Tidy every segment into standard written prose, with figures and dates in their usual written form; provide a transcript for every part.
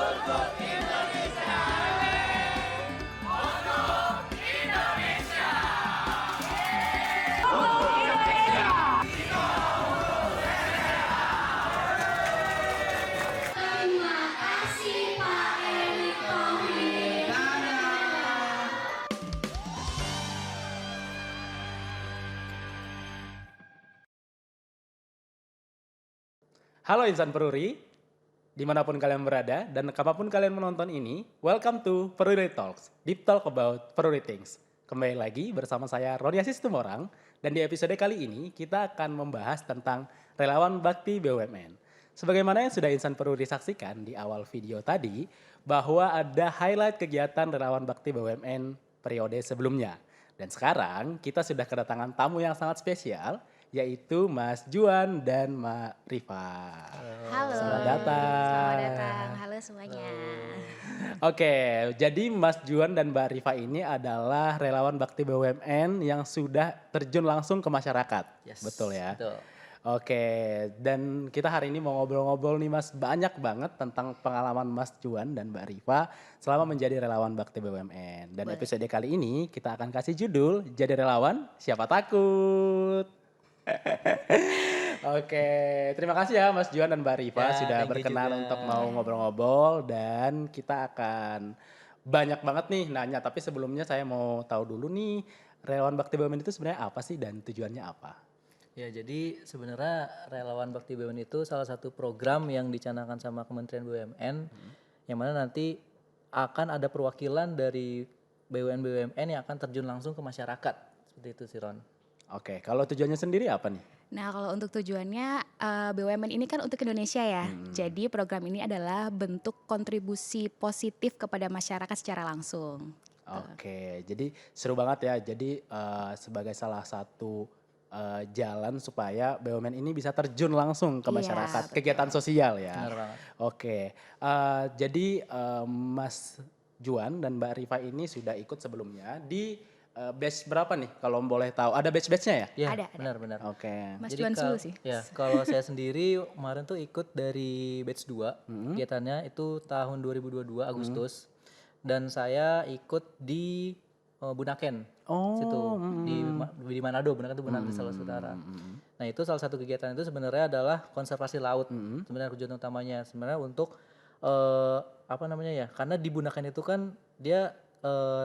Terima kasih Pak Erick Thohir. Halo insan Peruri, dimanapun kalian berada dan kapanpun kalian menonton ini, welcome to Peruri Talks, deep talk about Peruri things. Kembali lagi bersama saya Roni Asis Tumorang, dan di episode kali ini kita akan membahas tentang relawan bakti BUMN. Sebagaimana yang sudah insan Peruri saksikan di awal video tadi, bahwa ada highlight kegiatan relawan bakti BUMN periode sebelumnya. Dan sekarang kita sudah kedatangan tamu yang sangat spesial, yaitu Mas Juan dan Mbak Rifa. Halo. Selamat datang. Selamat datang. Halo semuanya. Oke, jadi Mas Juan dan Mbak Rifa ini adalah relawan bakti BUMN yang sudah terjun langsung ke masyarakat. Yes, Betul ya? betul. Oke, dan kita hari ini mau ngobrol-ngobrol nih Mas, banyak banget tentang pengalaman Mas Juan dan Mbak Rifa selama menjadi relawan bakti BUMN. Dan Boleh. episode kali ini kita akan kasih judul Jadi Relawan Siapa Takut. Oke, terima kasih ya Mas Juan dan Mbak Rifa Ya, sudah thank you berkenan juga. untuk mau ngobrol-ngobrol, dan kita akan banyak banget nih nanya, tapi sebelumnya saya mau tahu dulu nih, relawan bakti BUMN itu sebenarnya apa sih dan tujuannya apa? Ya, jadi sebenarnya relawan bakti BUMN itu salah satu program yang dicanangkan sama Kementerian BUMN, yang mana nanti akan ada perwakilan dari BUMN yang akan terjun langsung ke masyarakat. Seperti itu sih Ron. Oke, kalau tujuannya sendiri apa nih? Nah, kalau untuk tujuannya BUMN ini kan untuk Indonesia ya. Jadi program ini adalah bentuk kontribusi positif kepada masyarakat secara langsung. Oke, jadi seru banget ya. Jadi sebagai salah satu jalan supaya BUMN ini bisa terjun langsung ke Iya, masyarakat, betul. kegiatan sosial ya. Benar banget. Oke, jadi Mas Juan dan Mbak Rifa ini sudah ikut sebelumnya di batch berapa nih kalau boleh tahu? Ada batch-batchnya ya? Ya, Ada. benar-benar. Oke. Mas Jadi Juan dulu sih. Ya, kalau saya sendiri kemarin tuh ikut dari batch 2, kegiatannya itu tahun 2022 Agustus. Dan saya ikut di Bunaken. Oh, Situ di Manado, Bunaken itu Bunaken di Sulawesi Utara. Nah, itu salah satu kegiatan itu sebenarnya adalah konservasi laut. Sebenarnya tujuan utamanya sebenarnya untuk apa namanya ya? Karena di Bunaken itu kan dia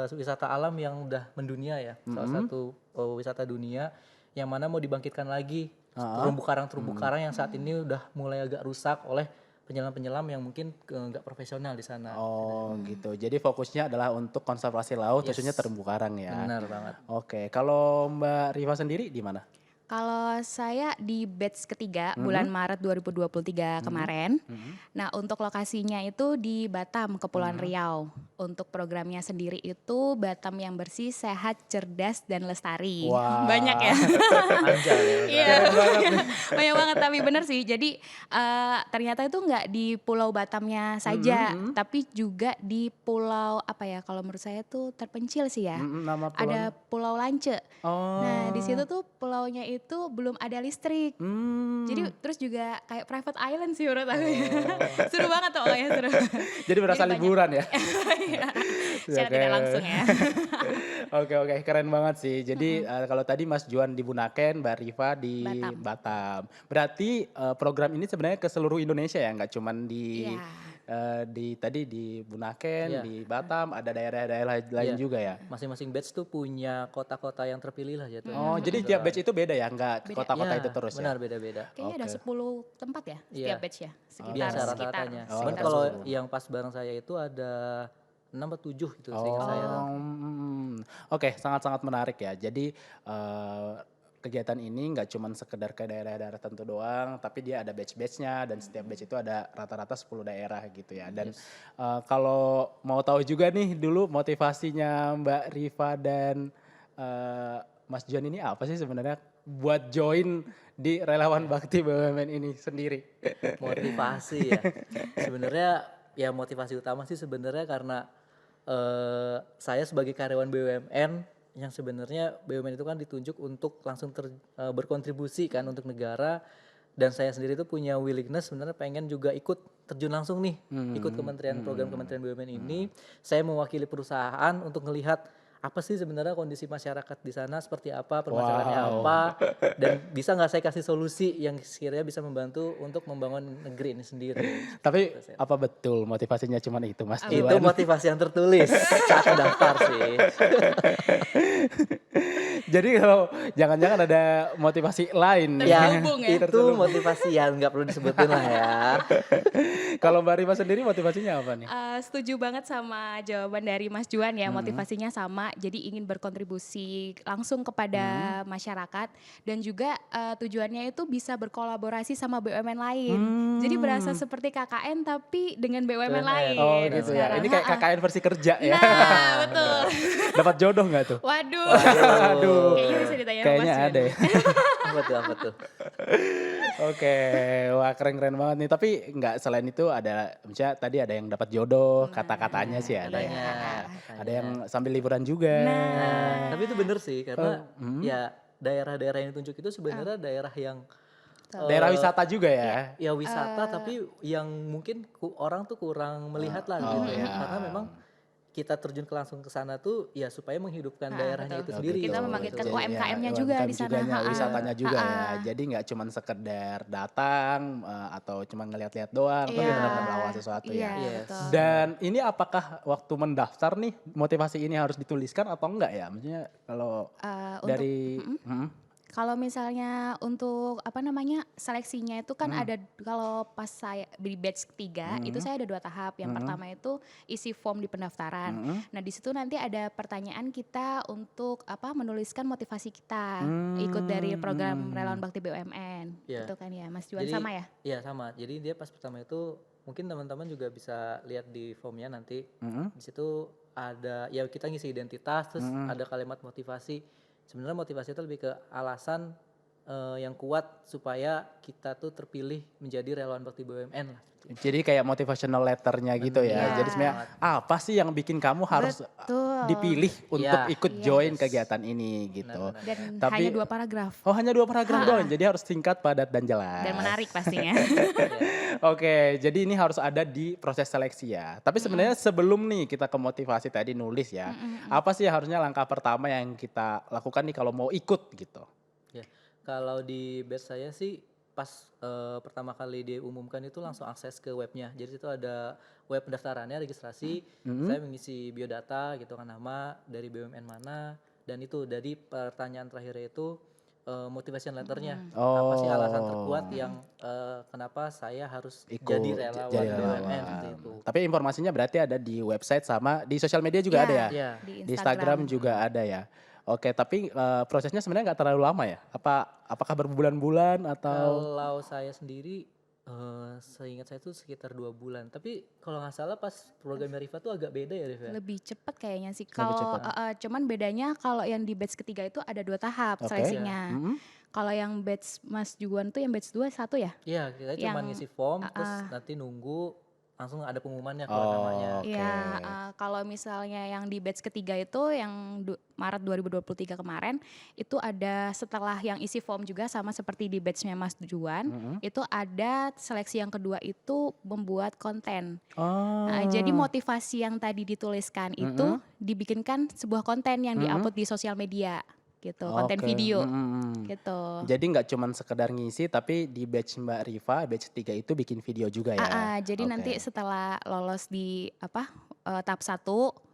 wisata alam yang udah mendunia ya, salah satu wisata dunia yang mana mau dibangkitkan lagi terumbu karang yang saat ini udah mulai agak rusak oleh penyelam-penyelam yang mungkin nggak profesional di sana. oh gitu. Jadi fokusnya adalah untuk konservasi laut, Yes. khususnya terumbu karang ya. Benar banget. Oke, kalau Mbak Rifa sendiri di mana? Kalau saya di batch ketiga bulan Maret 2023 kemarin. Nah, untuk lokasinya itu di Batam, Kepulauan Riau. Untuk programnya sendiri itu Batam yang bersih, sehat, cerdas, dan lestari. Wah. Banyak ya. Anjay ya. Iya, banyak banget, tapi bener sih. Jadi ternyata itu nggak di Pulau Batamnya saja, tapi juga di pulau apa ya? Kalau menurut saya tuh terpencil sih ya. Nama pulau? Ada Pulau Lance. Oh. Nah, di situ tuh pulaunya itu belum ada listrik. Jadi terus juga kayak private island sih menurut aku ya. Seru banget tuh, pokoknya seru. Jadi berasa banyak. liburan ya? Iya. Secara Oke. tidak langsung ya. Oke, keren banget sih. Jadi kalau tadi Mas Juan di Bunaken, Mbak Rifa di Batam. Berarti program ini sebenarnya ke seluruh Indonesia ya, nggak cuman di Iya. tadi di Bunaken, Iya. di Batam, ada daerah-daerah lain Iya. juga ya. Masing-masing batch tuh punya kota-kota yang terpilih lah jatuhnya. Oh, jadi tiap batch itu beda ya, nggak ke Beda. kota-kota Ya, itu terus benar, ya? beda-beda. Kayaknya ada Oke. 10 tempat ya setiap Iya. batch ya. Sekitar Biasa sekitar. rata-ratanya. Oh, Cuman rata-rata kalau 10. yang pas bareng saya itu ada 6 atau 7 gitu seingat saya. Oke, sangat-sangat menarik ya. Jadi kegiatan ini nggak cuma sekedar ke daerah-daerah tertentu doang, tapi dia ada batch-batchnya, dan setiap batch itu ada rata-rata 10 daerah gitu ya. Dan kalau mau tahu juga nih dulu motivasinya Mbak Rifa dan Mas John ini apa sih sebenarnya buat join di relawan bakti BUMN ini sendiri? Motivasi ya. Sebenarnya ya motivasi utama sih sebenarnya karena saya sebagai karyawan BUMN yang sebenarnya BUMN itu kan ditunjuk untuk langsung berkontribusi kan untuk negara Dan saya sendiri tuh punya willingness sebenarnya pengen juga ikut terjun langsung nih, ikut program Kementerian BUMN ini. Saya mewakili perusahaan untuk ngelihat apa sih sebenarnya kondisi masyarakat di sana seperti apa, permasalahannya apa, dan bisa nggak saya kasih solusi yang sekiranya bisa membantu untuk membangun negeri ini sendiri. Tapi apa betul motivasinya cuma itu Mas Itu Juan? motivasi yang tertulis saat daftar sih. Jadi kalau jangan-jangan ada motivasi lain. Ya, Terselubung ya? itu motivasi yang nggak perlu disebutin lah ya. Kalau Mbak Rifa sendiri motivasinya apa nih? Setuju banget sama jawaban dari Mas Juan ya, motivasinya sama, jadi ingin berkontribusi langsung kepada masyarakat dan juga tujuannya itu bisa berkolaborasi sama BUMN lain. Jadi berasa seperti KKN tapi dengan BUMN lain. Oh gitu ya. sekarang. Ini kayak KKN versi kerja ya. Nah, betul. Dapat jodoh nggak tuh? Waduh. Aduh. Kayaknya bisa ditanya sama Kayaknya Mas Juan. ada ya. Apa tuh? Oke, wah keren-keren banget nih. Tapi nggak selain itu ada, misalnya tadi ada yang dapat jodoh, kata-katanya sih ada ya. Katanya. Ada yang sambil liburan juga. Nah, tapi itu bener sih karena ya daerah-daerah yang ditunjuk itu sebenarnya daerah yang Daerah wisata juga ya. ya wisata tapi yang mungkin orang tuh kurang melihat lah gitu ya. Karena memang kita terjun langsung ke sana tuh ya supaya menghidupkan daerahnya itu betul. sendiri. Kita gitu. membangkitkan Jadi, UMKM-nya juga di sana. Wisatanya juga ya. Jadi nggak cuma sekedar datang atau cuma ngeliat-lihat doang, tapi Iya. benar-benar melawan sesuatu Iya, ya. Yes. betul. Dan ini apakah waktu mendaftar nih motivasi ini harus dituliskan atau enggak ya? Maksudnya kalau dari Kalau misalnya untuk seleksinya itu kan ada, kalau pas saya di batch ketiga itu saya ada 2 tahap. Yang pertama itu isi form di pendaftaran. Nah di situ nanti ada pertanyaan kita untuk menuliskan motivasi kita ikut dari program Relawan Bakti BUMN. Iya. Gitu kan ya Mas Juan, Jadi, sama ya? Iya sama. Jadi dia pas pertama itu mungkin teman-teman juga bisa lihat di formnya nanti. Di situ ada ya kita ngisi identitas terus ada kalimat motivasi. Sebenarnya motivasi itu lebih ke alasan yang kuat supaya kita tuh terpilih menjadi relawan bakti BUMN lah. jadi kayak motivational letternya gitu ya. Iya. Jadi sebenarnya apa sih yang bikin kamu harus Betul. dipilih untuk Iya. ikut Yes. join kegiatan ini gitu. Benar-benar. Dan Tapi- hanya 2 paragraf. Oh hanya 2 paragraf doang, jadi harus singkat, padat dan jelas. Dan menarik pastinya. Oke, jadi ini harus ada di proses seleksi ya. Tapi sebenarnya sebelum nih kita ke motivasi tadi nulis ya, apa sih harusnya langkah pertama yang kita lakukan nih kalau mau ikut gitu? Ya, kalau di batch saya sih pas pertama kali diumumkan itu langsung akses ke webnya. Jadi itu ada web pendaftarannya, registrasi. Saya mengisi biodata gitu kan, nama dari BUMN mana, dan itu dari pertanyaan terakhir itu motivation letternya. Apa sih alasan terkuat yang kenapa saya harus jadi relawan jadi BUMN relawan. seperti itu. Tapi informasinya berarti ada di website sama di sosial media juga ada ya? Iya. Di Instagram juga ada ya. Oke, tapi prosesnya sebenarnya nggak terlalu lama ya? Apakah berbulan-bulan atau? Kalau saya sendiri seingat saya itu sekitar 2 bulan. Tapi kalau nggak salah pas program Rifa tuh agak beda ya Rifa. Lebih cepat kayaknya sih. Lebih Kalau cepat. cuman bedanya kalau yang di batch ketiga itu ada 2 tahap Oke. seleksinya. Kalau yang batch Mas Juan tuh yang batch 2 1 ya? Iya, kita cuma Yang- ngisi form terus nanti nunggu langsung ada pengumumannya keluar Oh. namanya. Oke. Iya, kalau misalnya yang di batch ketiga itu yang Maret 2023 kemarin itu ada, setelah yang isi form juga sama seperti di batchnya Mas Juan, itu ada seleksi yang kedua itu membuat konten. Oh. Jadi motivasi yang tadi dituliskan itu dibikinkan sebuah konten yang diupload di sosial media gitu, konten Oke. video Mm-mm. gitu. Jadi nggak cuma sekedar ngisi, tapi di batch Mbak Rifa, batch 3 itu bikin video juga ya? Jadi Oke. nanti setelah lolos di tahap 1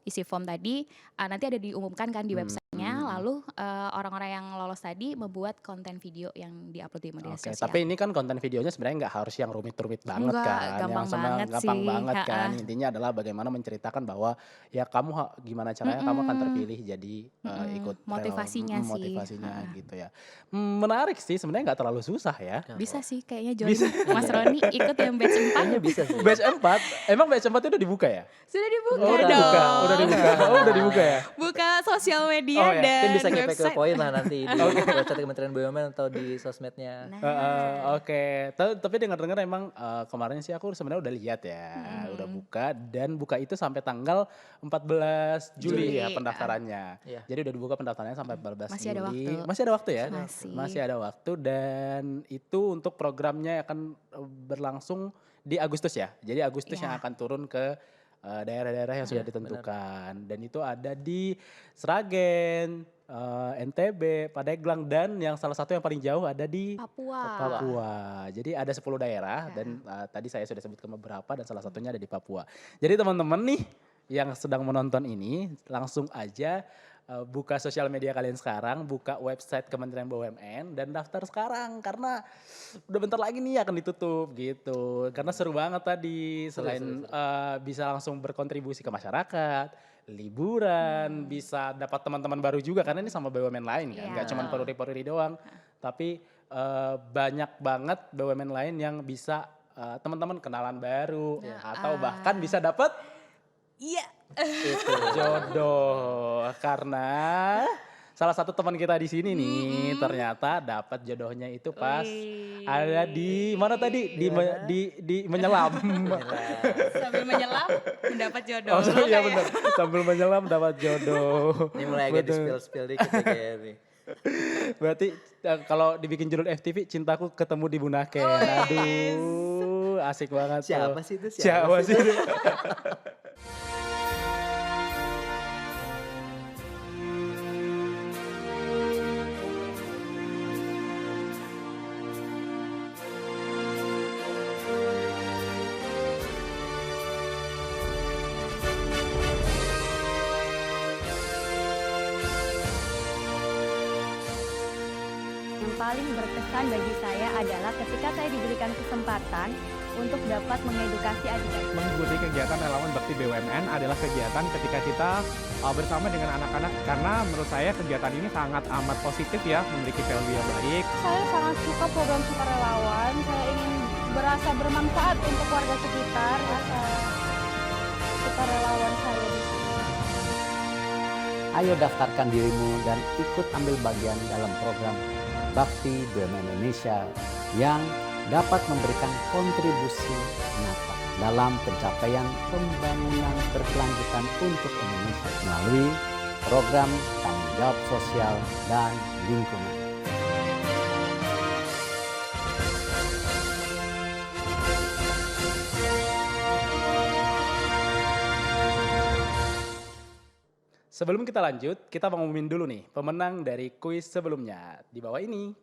isi form tadi, nanti ada diumumkan kan di websitenya, lalu orang-orang yang lolos tadi membuat konten video yang diupload di media Oke, sosial. tapi ini kan konten videonya sebenarnya nggak harus yang rumit-rumit banget Enggak, kan, gampang yang sama banget gampang sih, banget kan. ha-ha. Intinya adalah bagaimana menceritakan bahwa ya kamu gimana caranya kamu akan terpilih jadi ikut Motivasinya relawan. sih, Motivasinya gitu ya. Menarik sih, sebenarnya nggak terlalu susah ya. Bisa sih kayaknya join Mas Roni ikut yang batch 4. Kayaknya bisa sih. Batch 4, emang batch 4 itu udah dibuka ya? Sudah dibuka Oh, udah dong. dibuka, udah dibuka. Oh, udah dibuka ya. Buka sosial media Oh, ya. dan Mungkin bisa kepo website. poin lah nanti di website Kementerian BUMN atau di sosmednya. Nah, Oke, tapi dengar-dengar emang kemarin sih aku sebenarnya udah lihat ya, udah buka dan buka itu sampai tanggal 14 Juli ya Juli, pendaftarannya. Iya. Jadi udah dibuka pendaftarannya sampai 14 Masih ada Juli. waktu. Masih ada waktu ya? Masih. Masih ada waktu dan itu untuk programnya akan berlangsung di Agustus ya. Jadi Agustus yang Iya. akan turun ke daerah-daerah yang sudah ditentukan dan itu ada di Sragen, NTB, Pandeglang dan yang salah satu yang paling jauh ada di Papua. Papua. Jadi ada 10 daerah dan tadi saya sudah sebutkan beberapa dan salah satunya ada di Papua. Jadi teman-teman nih yang sedang menonton ini langsung aja buka sosial media kalian sekarang, buka website Kementerian BUMN dan daftar sekarang karena udah bentar lagi nih akan ditutup gitu. Karena seru banget tadi selain bisa langsung berkontribusi ke masyarakat, liburan, bisa dapat teman-teman baru juga karena ini sama BUMN lain kan, Iya. nggak cuma peruri-peruri doang, tapi banyak banget BUMN lain yang bisa teman-teman kenalan baru atau bahkan bisa dapat Iya. jodoh karena salah satu teman kita di sini nih ternyata dapat jodohnya itu pas Wih. ada di mana tadi di menyelam. Sambil menyelam mendapat jodoh. Oh Lo iya kayak- benar, sambil menyelam dapat jodoh. Ini mulai agak di Betul. spill dikit ya kayaknya nih. Berarti kalau dibikin judul FTV cintaku ketemu di Bunaken. Aduh, asik banget tuh. Siapa sih itu? Siapa sih itu? Yang paling berkesan bagi saya adalah ketika saya diberikan kesempatan untuk dapat mengedukasi adik-adik. Mengikuti kegiatan relawan bakti BUMN adalah kegiatan ketika kita bersama dengan anak-anak karena menurut saya kegiatan ini sangat amat positif ya, memiliki value yang baik. Saya sangat suka program sukarelawan. Saya ingin berasa bermanfaat untuk warga sekitar. Rasa sukarelawan saya di sini. Ayo daftarkan dirimu dan ikut ambil bagian dalam program Bakti BUMN Indonesia yang dapat memberikan kontribusi nyata dalam pencapaian pembangunan berkelanjutan untuk Indonesia melalui program tanggung jawab sosial dan lingkungan. Sebelum kita lanjut, kita mau ngumumin dulu nih pemenang dari kuis sebelumnya di bawah ini.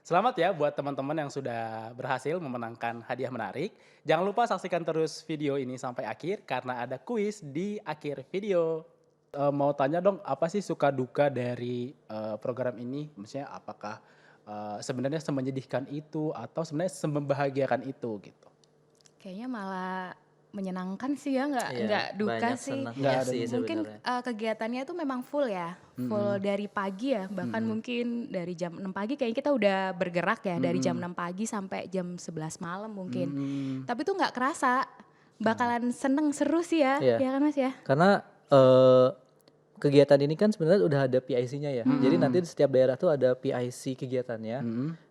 Selamat ya buat teman-teman yang sudah berhasil memenangkan hadiah menarik. Jangan lupa saksikan terus video ini sampai akhir karena ada kuis di akhir video. Mau tanya dong, apa sih suka duka dari program ini? Maksudnya apakah sebenarnya semenyedihkan itu atau sebenarnya semembahagiakan itu gitu? Kayaknya malah menyenangkan sih ya, nggak Iya, duka banyak sih. senangnya Nggak ada. sih Mungkin sebenarnya. kegiatannya itu memang full ya, full dari pagi ya, bahkan mungkin dari jam 6 pagi kayaknya kita udah bergerak ya, dari jam 6 pagi sampai jam 11 malam mungkin. Tapi tuh nggak kerasa, bakalan seneng, seru sih ya, Iya. ya kan Mas ya? Karena kegiatan ini kan sebenarnya udah ada PIC-nya ya. Jadi nanti di setiap daerah tuh ada PIC kegiatannya.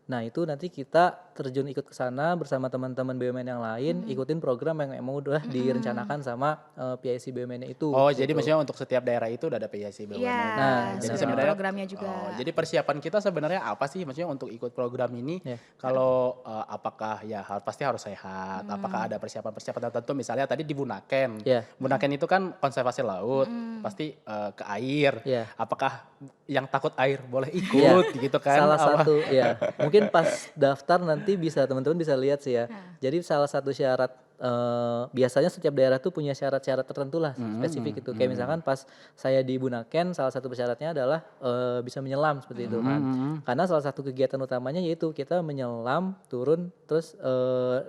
Nah itu nanti kita terjun ikut ke sana bersama teman-teman BUMN yang lain, ikutin program yang emang udah direncanakan sama PIC BUMN itu. Oh jadi gitu. maksudnya untuk setiap daerah itu udah ada PIC BUMN. Iya, Nah, jadi sudah sebenarnya programnya juga. Oh, jadi persiapan kita sebenarnya apa sih maksudnya untuk ikut program ini? Iya. Kalau apakah ya pasti harus sehat? Apakah ada persiapan-persiapan tertentu? Misalnya tadi di Bunaken. Iya. Bunaken itu kan konservasi laut, pasti ke air. Iya. Apakah yang takut air boleh ikut gitu kan? Salah Apa- satu ya, mungkin pas daftar nanti bisa teman-teman bisa lihat sih ya. Jadi salah satu syarat biasanya setiap daerah tuh punya syarat-syarat tertentu lah spesifik itu. Kayak misalkan pas saya di Bunaken salah satu persyaratnya adalah bisa menyelam seperti itu kan. Karena salah satu kegiatan utamanya yaitu kita menyelam, turun terus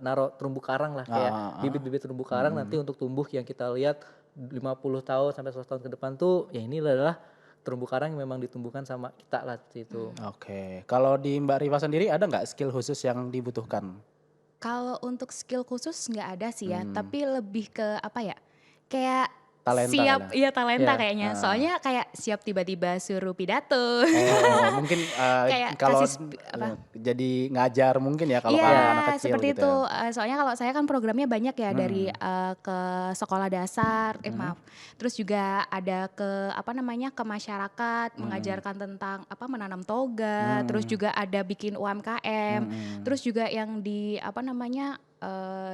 naruh terumbu karang lah kayak bibit-bibit terumbu karang nanti untuk tumbuh yang kita lihat 50 tahun sampai 100 tahun ke depan tuh ya ini adalah terumbu karang yang memang ditumbuhkan sama kita lah seperti itu. Oke, kalau di Mbak Riva sendiri ada nggak skill khusus yang dibutuhkan? Kalau untuk skill khusus nggak ada sih ya, tapi lebih ke apa ya? Kayak talenta siap, kali iya talenta Iya. kayaknya. Soalnya kayak siap tiba-tiba suruh pidato. mungkin Kayak kalau kasih jadi ngajar mungkin ya kalau Iya, ke anak kecil seperti gitu itu. ya. Soalnya kalau saya kan programnya banyak ya dari ke sekolah dasar, maaf. Terus juga ada ke apa namanya ke masyarakat, mengajarkan tentang apa menanam toga. Terus juga ada bikin UMKM. Terus juga yang di apa namanya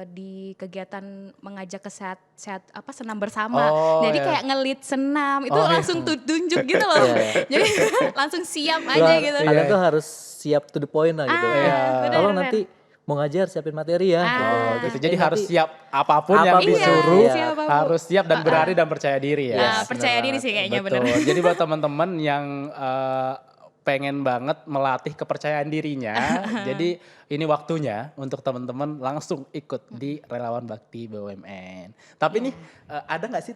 di kegiatan mengajak ke sehat apa senam bersama. Oh, Jadi ya. kayak ngelit senam itu Oh, langsung tunjuk gitu loh. Jadi langsung siap aja Wah, gitu. Kalian tuh harus siap to the point lah gitu. bener, Kalau bener. nanti mau ngajar siapin materi ya. Oh gitu. Jadi nanti harus siap apapun yang apapun. disuruh, Iya, siap apapun. harus siap dan berani dan percaya diri ya. Nah, percaya diri sih kayaknya Betul. bener. Jadi buat teman-teman yang pengen banget melatih kepercayaan dirinya, jadi ini waktunya untuk teman-teman langsung ikut di Relawan Bakti BUMN. Tapi nih ada nggak sih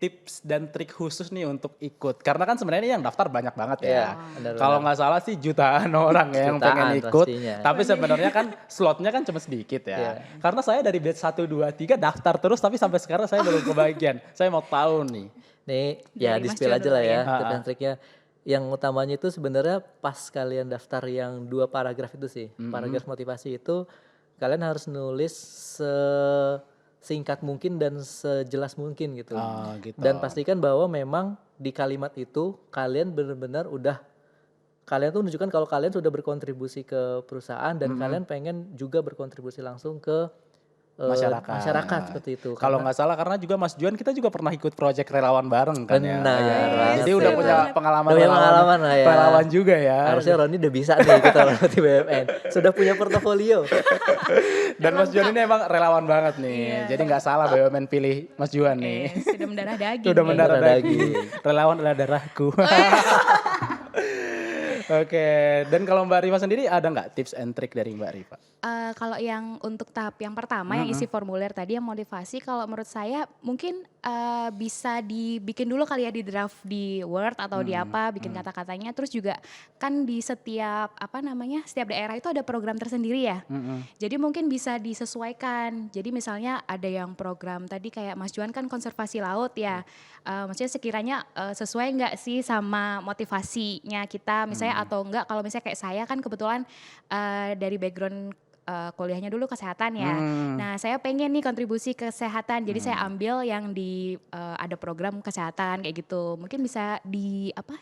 tips dan trik khusus nih untuk ikut? Karena kan sebenarnya yang daftar banyak banget ya. Iya, benar-benar. Kalau nggak salah sih jutaan orang ya yang Jutaan pengen ikut. pastinya. Tapi sebenarnya kan slotnya kan cuma sedikit ya. Iya. Karena saya dari batch 1, 2, 3 daftar terus tapi sampai sekarang saya belum kebagian. Saya mau tahu nih. Nih ya Dari di Mas spill Juan aja dulu lah ya ya. tips dan triknya. Yang utamanya itu sebenarnya pas kalian daftar yang 2 paragraf itu sih. Paragraf motivasi itu kalian harus nulis singkat mungkin dan sejelas mungkin gitu. Oh, gitu. Dan pastikan bahwa memang di kalimat itu kalian benar-benar kalian tuh menunjukkan kalau kalian sudah berkontribusi ke perusahaan dan kalian pengen juga berkontribusi langsung ke masyarakat seperti itu. Kalau nggak salah karena juga Mas Juan kita juga pernah ikut project relawan bareng kan ya. Benar Iya. banget Jadi sih. udah punya pengalaman Udah punya pengalaman lah ya. relawan juga ya. Harusnya Roni udah bisa nih kita di BUMN. Sudah punya portofolio. Dan Mas Juan ini emang relawan banget nih. Jadi nggak salah BUMN pilih Mas Juan nih. Sudah mendarah daging. Udah nih. mendarah Mendarah daging. Relawan adalah darahku. Oke, dan kalau Mbak Rifa sendiri ada nggak tips and trick dari Mbak Rifa? Kalau yang untuk tahap yang pertama yang isi formulir tadi yang motivasi, kalau menurut saya mungkin bisa dibikin dulu kali ya di draft di Word atau di apa bikin kata-katanya. Terus juga kan di setiap apa namanya setiap daerah itu ada program tersendiri ya. Jadi mungkin bisa disesuaikan. Jadi misalnya ada yang program tadi kayak Mas Juan kan konservasi laut ya. Maksudnya sekiranya sesuai nggak sih sama motivasinya kita misalnya atau enggak. Kalau misalnya kayak saya kan kebetulan dari background kuliahnya dulu kesehatan ya. Nah saya pengen nih kontribusi kesehatan, jadi saya ambil yang di ada program kesehatan kayak gitu. Mungkin bisa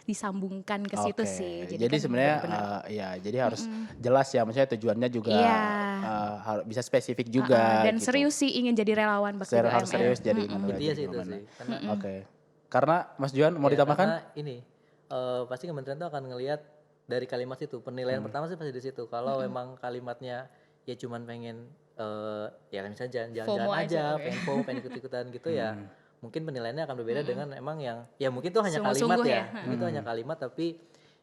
disambungkan ke situ Oke, sih. Jadi kan sebenarnya bener-bener, ya jadi harus jelas ya, maksudnya tujuannya juga Iya. harus bisa spesifik juga. dan gitu. serius sih ingin jadi relawan bakti Harus BUMN. serius jadi Intinya sih itu BUMN. sih. Karena Oke, karena Mas Juan mau ya, ditambahkan? karena ini pasti kementerian itu akan ngelihat dari kalimat itu. Penilaian pertama sih pasti di situ. Kalau memang kalimatnya ya cuman pengen ya misalnya jalan-jalan FOMO aja, aja, oke. pengen FOMO, pengen ikut-ikutan gitu ya. Mungkin penilaiannya akan berbeda dengan emang yang ya mungkin itu hanya Sungguh-sungguh kalimat ya. ya. Itu hanya kalimat tapi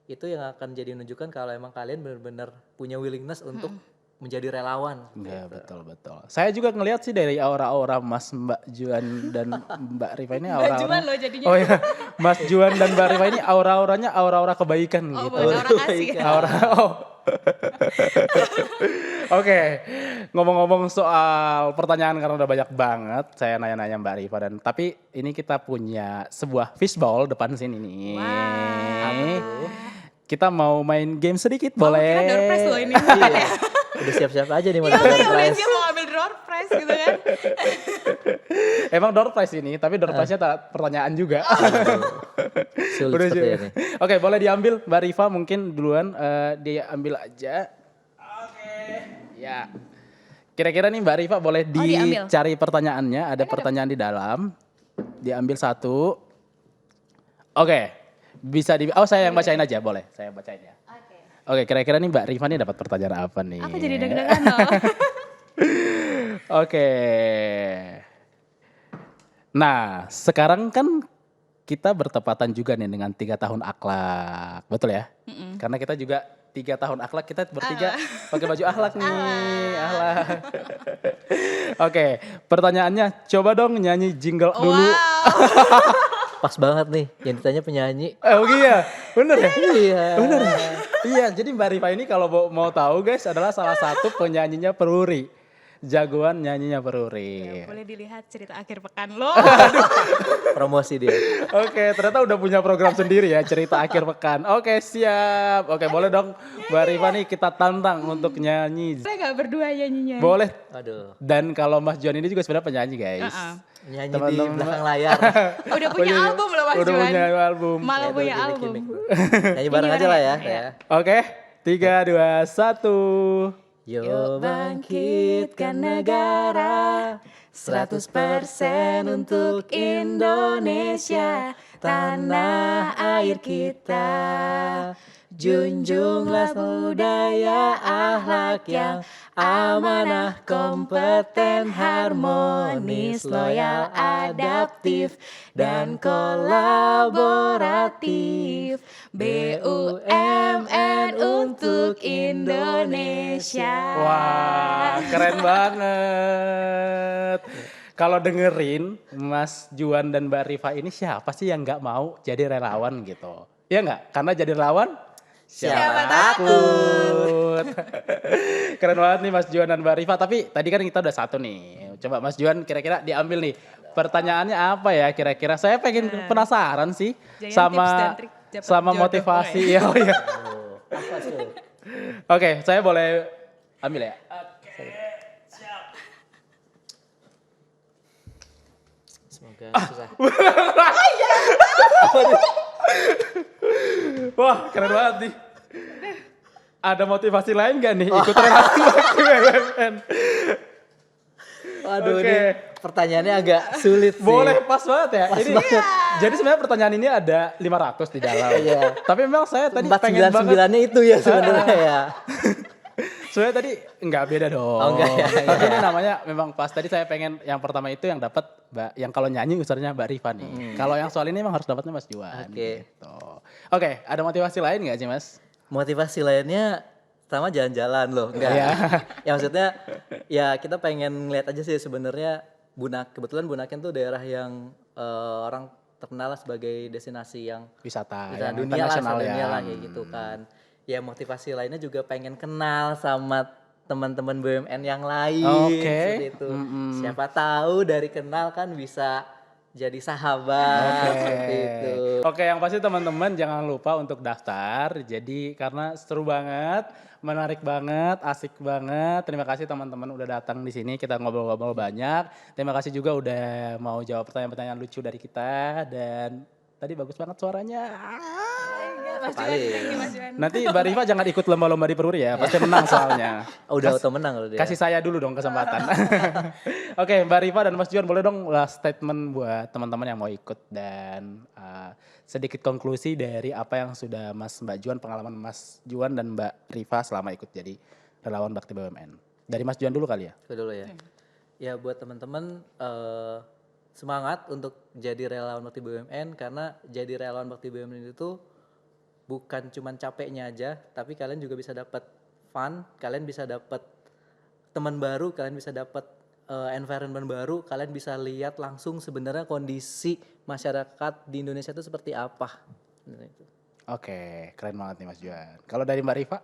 itu yang akan jadi menunjukkan kalau emang kalian benar-benar punya willingness untuk menjadi relawan. Iya betul. Saya juga ngelihat sih dari aura-aura Mas Mbak Juan dan Mbak Rifa ini aura-aura. Juan loh jadinya. Oh ya, Mas Juan dan Mbak Rifa ini aura-auranya aura-aura kebaikan Oh, gitu. bukan orang kasih. Aura. Oh. Oke, ngomong-ngomong soal pertanyaan karena udah banyak banget, saya nanya-nanya Mbak Rifa dan tapi ini kita punya sebuah fishbowl depan sini nih. Kita mau main game sedikit boleh? Kira door prize loh ini. Iya. Udah siap-siap aja nih mau dapat prize. Dia mau ambil door prize gitu kan. Emang door prize ini, tapi door prize-nya pertanyaan juga. Sulit Udah seperti siap. ini. Oke, boleh diambil Mbak Rifa mungkin duluan dia ambil aja. Oke. Ya. Kira-kira nih Mbak Rifa boleh diambil. dicari pertanyaannya, ada pertanyaan di dalam. Diambil satu. Oke. Bisa saya yang bacain aja, boleh. Saya bacain ya. Oke, kira-kira nih Mbak Rifa nih dapat pertanyaan apa nih? Aku jadi deg-degan loh. Oke. Nah, sekarang kan kita bertepatan juga nih dengan 3 tahun akhlak. Betul ya? Karena kita juga 3 tahun akhlak, kita bertiga pakai baju akhlak nih. Akhlak. Oke, pertanyaannya coba dong nyanyi jingle dulu. Pas banget nih yang ditanya penyanyi. Oh iya, bener ya? Iya. Bener ya? Iya, jadi Mbak Rifa ini kalau mau tahu guys adalah salah satu penyanyinya Peruri. jagoan nyanyinya Peruri. Boleh dilihat cerita akhir pekan lo. Promosi dia. Oke, ternyata udah punya program sendiri ya, cerita akhir pekan. Oke, siap. Oke, boleh dong Mbak Rifa nih kita tantang untuk nyanyi. Boleh nggak berdua nyanyinya? Boleh. Aduh, Dan kalau Mas Juan ini juga sebenarnya penyanyi guys. nyanyi di Teman-teman. belakang layar. Udah punya album loh Mas Udah Juan. punya album. Malah Itu punya gimmick, album. gimmick. Nyanyi bareng aja lah ya. Iya. Oke, 3, 2, 1. Yuk bangkitkan negara 100% untuk Indonesia, tanah air kita. Junjunglah budaya akhlak yang amanah, kompeten, harmonis, loyal, adaptif, dan kolaboratif. BUMN untuk Indonesia. Wah, keren banget. Kalau dengerin Mas Juan dan Mbak Rifa ini siapa sih yang nggak mau jadi relawan gitu? Iya nggak? Karena jadi relawan Siapa takut? Keren banget nih Mas Juan dan Mbak Rifa. Tapi tadi kan kita udah satu nih. Coba Mas Juan kira-kira diambil nih. Pertanyaannya apa ya kira-kira? Saya pengen penasaran sih Jangan sama tips dan trik dapat sama jodoh, motivasi. Ya, oh iya. Apa tuh? Oke, saya boleh ambil ya. Semoga susah. Wah, keren banget nih. Ada motivasi lain gak nih ikut relasi bakti BUMN? Waduh, Oke. ini pertanyaannya agak sulit sih. Boleh, pas banget ya. Pas Ini, banget. Jadi sebenarnya pertanyaan ini ada 500 di dalam. Iya. Tapi memang saya tadi pengen banget. 499-nya itu ya sebenarnya ya. Soalnya tadi enggak beda dong. Oh, enggak ya, Tapi iya. ini namanya memang pas tadi saya pengen yang pertama itu yang dapat Mbak, yang kalau nyanyi usernya Mbak Rifa nih. Kalau yang soal ini memang harus dapatnya Mas Juan. Oke. Gitu. Oke, ada motivasi lain nggak sih Mas? Motivasi lainnya pertama jalan-jalan loh. Enggak. Iya. Ya maksudnya ya kita pengen ngeliat aja sih sebenarnya kebetulan Bunaken tuh daerah yang orang terkenal lah sebagai destinasi yang Wisata bisa yang dunia lah, internasional ya. dunia lah kayak gitu kan. Ya motivasi lainnya juga pengen kenal sama teman-teman BUMN yang lain. Oke. Seperti itu. Siapa tahu dari kenal kan bisa jadi sahabat seperti itu. Oke, yang pasti teman-teman jangan lupa untuk daftar. Jadi karena seru banget, menarik banget, asik banget. Terima kasih teman-teman udah datang di sini. Kita ngobrol-ngobrol banyak. Terima kasih juga udah mau jawab pertanyaan-pertanyaan lucu dari kita dan tadi bagus banget suaranya. Paling. Nanti Mbak Rifa jangan ikut lomba-lomba di Peruri ya, pasti menang soalnya. Udah auto menang kalau dia. Kasih saya dulu dong kesempatan. Oke, Mbak Rifa dan Mas Juan boleh dong last statement buat teman-teman yang mau ikut dan sedikit konklusi dari apa yang sudah Mbak Juan, pengalaman Mas Juan dan Mbak Rifa selama ikut jadi relawan bakti BUMN. Dari Mas Juan dulu kali ya. Itu dulu ya. Ya buat teman-teman semangat untuk jadi relawan bakti BUMN karena jadi relawan bakti BUMN itu bukan cuman capeknya aja, tapi kalian juga bisa dapat fun, kalian bisa dapat teman baru, kalian bisa dapat environment baru, kalian bisa lihat langsung sebenarnya kondisi masyarakat di Indonesia itu seperti apa. Oke, keren banget nih Mas Juan. Kalau dari Mbak Rifa?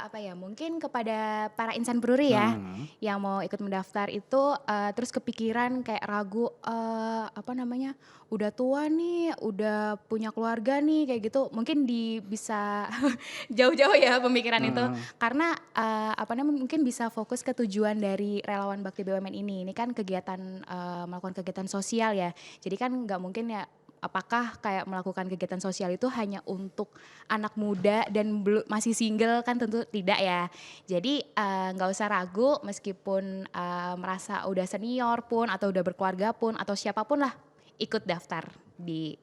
Apa ya, mungkin kepada para insan Peruri ya yang mau ikut mendaftar itu terus kepikiran kayak ragu udah tua nih, udah punya keluarga nih kayak gitu, mungkin bisa jauh-jauh ya pemikiran itu karena mungkin bisa fokus ke tujuan dari relawan bakti BUMN ini kan kegiatan melakukan kegiatan sosial ya, jadi kan nggak mungkin ya. Apakah kayak melakukan kegiatan sosial itu hanya untuk anak muda dan masih single, kan tentu tidak ya. Jadi nggak usah ragu meskipun merasa udah senior pun atau udah berkeluarga pun atau siapapun lah ikut daftar di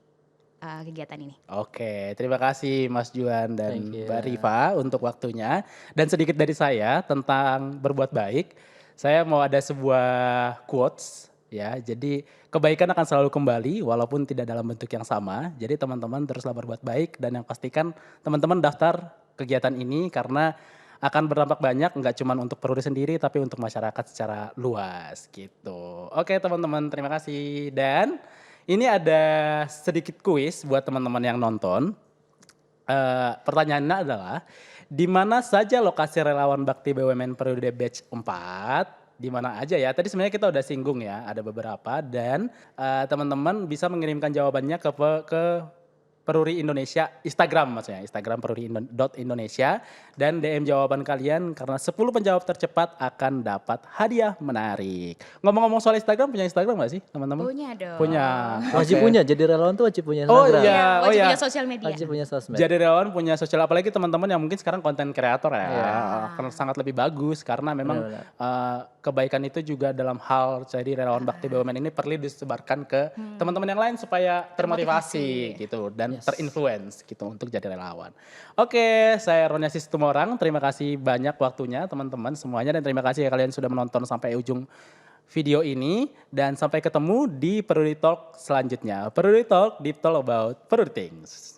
kegiatan ini. Oke, terima kasih Mas Juan dan Thank you. Mbak Rifa untuk waktunya. Dan sedikit dari saya tentang berbuat baik. Saya mau ada sebuah quotes ya. Jadi kebaikan akan selalu kembali walaupun tidak dalam bentuk yang sama. Jadi teman-teman teruslah berbuat baik dan yang pastikan teman-teman daftar kegiatan ini karena akan berdampak banyak nggak cuma untuk Peruri sendiri tapi untuk masyarakat secara luas gitu. Oke teman-teman, terima kasih. Dan ini ada sedikit kuis buat teman-teman yang nonton. Pertanyaannya adalah Di mana saja lokasi relawan bakti BUMN periode batch 4? Di mana aja ya? Tadi sebenarnya kita udah singgung ya, ada beberapa dan teman-teman bisa mengirimkan jawabannya ke Peruri Indonesia, Instagram maksudnya, Instagram peruri.indonesia dan DM jawaban kalian karena 10 penjawab tercepat akan dapat hadiah menarik. Ngomong-ngomong soal Instagram, punya Instagram gak sih teman-teman? Punya dong. Punya. Wajib Oke. punya, jadi relawan tuh wajib punya Oh Instagram. iya, oh Wajib iya. punya sosial media. Wajib punya sosmed. Jadi relawan punya sosial, apalagi teman-teman yang mungkin sekarang konten kreator ya, Iya. akan sangat lebih bagus karena memang Benar-benar. kebaikan itu juga dalam hal jadi relawan bakti BUMN ini perlu disebarkan ke teman-teman yang lain supaya termotivasi gitu dan terinfluence gitu untuk jadi relawan. Oke, saya Roni Asis Tumorang, terima kasih banyak waktunya teman-teman semuanya dan terima kasih ya kalian sudah menonton sampai ujung video ini dan sampai ketemu di Peruri Talk selanjutnya. Peruri Talk, deep talk about Peruri Things.